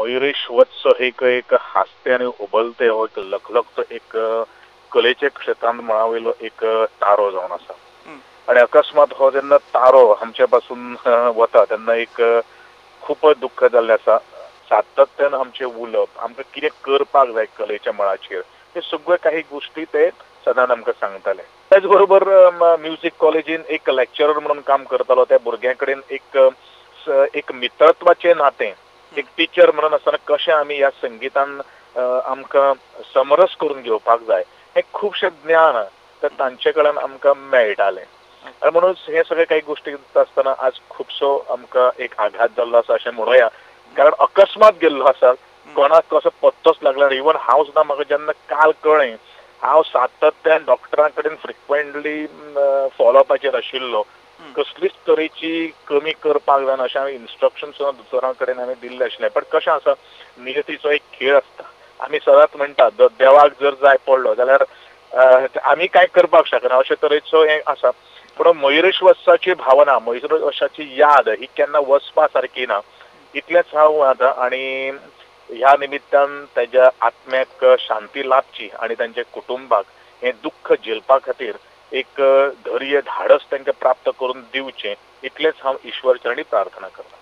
मयुरेश वत्स एक एक हास्ते आणि उबलते हो एक लखलखतो एक कलेचे क्षेत्रांत मळावेलो एक तारो जावन आसा आणि अकस्मात हो जेन्ना तारो आमच्या पासून वता तेन्ना एक खूप दुःख जाल्लें आसा. सातत्यान आमचे उलोवप आमकां कितें करपाक जाय कलेच्या मळाचेर हे सगळे काही गोष्टी ते सदांच आमकां सांगताले. त्याच बरोबर म्युझिक कॉलेजीन एक लेक्चरर म्हणून काम करतालो. त्या भुरग्यां कडेन एक मित्रत्वाचे नातें एक टीचर म्हणून आसतना कशें आमी ह्या संगीतान आमकां समरस करून घेवपाक जाय हे खुबशें ज्ञान तांचे कडल्यान आमकां मेळटालें. आणि म्हणून हे सगळे काही गोष्टी आसतना आज खुबसो आमकां एक आघात जाल्लो आसा अशें म्हणुया. कारण अकस्मात गेल्लो आसा, कोणाक कसो पत्तोच लागला. इवन हांव सुद्दां म्हाका जेन्ना काल कळ्ळें, हांव सातत्यान डॉक्टरां कडेन फ्रिक्वेंटली फॉलोअपाचेर आशिल्लो. कसलीच तरेची कमी करपाक जायना अशें हांवें इन्स्ट्रक्शन सुद्दां दोतोरां कडेन हांवें दिल्लें आशिल्लें. पण कशें आसा, नियतीचो एक खेळ आसता. आमी सदांच म्हणटात देवाक जर जाय पडलो जाल्यार आमी कांय करपाक शकना अशे तरेचो हें आसा. पूण मयुरेश वत्साची भावना, मयुरेश वत्साची याद ही केन्ना वचपा सारकी ना इतलेंच हांव आतां. आनी ह्या निमित्तान ताच्या आत्म्याक शांती लाभची आणि तांच्या कुटुंबाक हें दुःख झेलपा खातीर एक धैर्य धाडस तांकां प्राप्त करून दिवचें इतलेंच हांव ईश्वर चरणी प्रार्थना करतां.